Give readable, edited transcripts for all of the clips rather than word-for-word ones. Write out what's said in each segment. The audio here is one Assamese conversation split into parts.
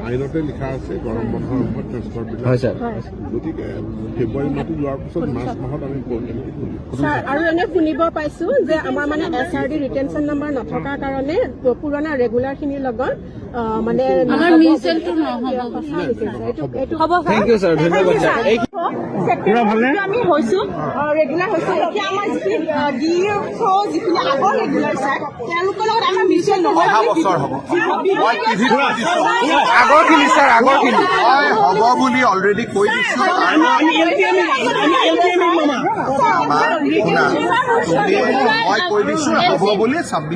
আইনতে লিখা আছে গৰম বন্ধৰ সময়ত ট্ৰেন্সফাৰ হয় ছাৰ গতিকে ফেব্ৰুৱাৰী মাহটো যোৱাৰ পিছত মাৰ্চ মাহত আমি কৰিম ছাৰ আৰু এনে শুনিব পাইছো যে আমাৰ মানে SRD ৰিটেনশ্যন নাম্বাৰ নথকাৰ কাৰণে পুৰণা ৰেগুলাৰখিনিৰ লগত মানে আমাৰ মিউচুৱেলটো হ'ব থেংক ইউ ছাৰ ধন্যবাদ ছাৰ আমি হৈছো ৰেগুলাৰ হৈছো এতিয়া আমাৰ যিখিনি যিখিনি আগৰ ৰেগুলাৰ ছাৰ তেওঁলোকৰ লগত আমাৰ মিউচুৱেল নহয় আগৰখিনি ছাৰ আগৰখিনি হ'ব বুলি অলৰেডি কৈ দিছোঁ মই কৈ দিছোঁ হ'ব বুলি 26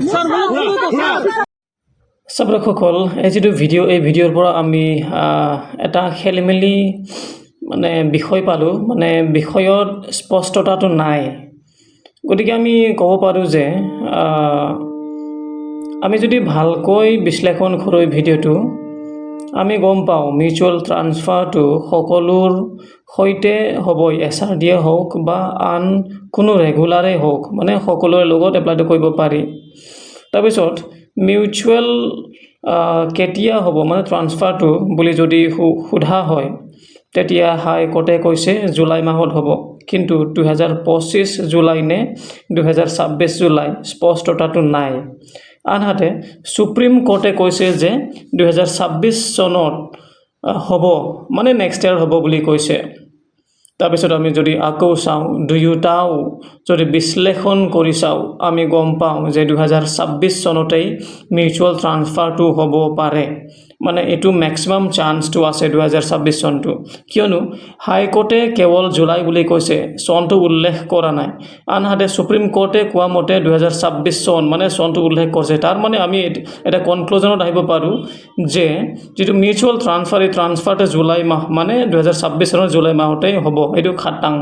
সব দৰ্শকসকল এই যিটো ভিডিঅ' এই ভিডিঅ'ৰ পৰা আমি এটা খেলিমেলি মানে বিষয় পালোঁ মানে বিষয়ত স্পষ্টতাটো নাই গতিকে আমি ক'ব পাৰোঁ যে আমি যদি ভালকৈ বিশ্লেষণ কৰোঁ এই ভিডিঅ'টো আমি গম পাওঁ মিউচুৱেল ট্ৰান্সফাৰটো সকলোৰ সৈতে হ'বই SRDয়ে হওক বা আন কোনো ৰেগুলাৰেই হওক মানে সকলোৰে লগত এপ্লাইটো কৰিব পাৰি তাৰপিছত মিউচুৱেল কেতিয়া হ'ব মানে ট্ৰান্সফাৰটো বুলি যদি সোধা হয় তেতিয়া হাইকোৰ্টে কৈছে জুলাই মাহত হ'ব কিন্তু 2025 জুলাই নে 2026 জুলাই স্পষ্টতাটো নাই আনহাতে সুপ্ৰিম কোৰ্টে কৈছে যে 2026 চনত হ'ব মানে নেক্সট ইয়াৰ হ'ব বুলি কৈছে তাৰপিছত আমি যদি আকৌ চাওঁ দুয়োটাও যদি বিশ্লেষণ কৰি চাওঁ আমি গম পাওঁ যে 2026 চনতেই মিউচুৱেল ট্ৰান্সফাৰটো হ'ব পাৰে মানে এইটো ম্যাক্সিমাম চান্সটো আছে 2026 চনটো কিয়নো হাইকোৰ্টে কেৱল জুলাই বুলি কৈছে চনটো উল্লেখ কৰা নাই আনহাতে সুপ্ৰিম কোৰ্টে কোৱা মতে 2026 চন মানে চনটো উল্লেখ কৰিছে তাৰ মানে আমি এটা কনক্লুজনত আহিব পাৰোঁ যে যেটো মিউচুৱেল ট্ৰান্সফাৰটো জুলাই মাহ মানে 2026 চনৰ জুলাই মাহতেই হ'ব এইটো খাটাং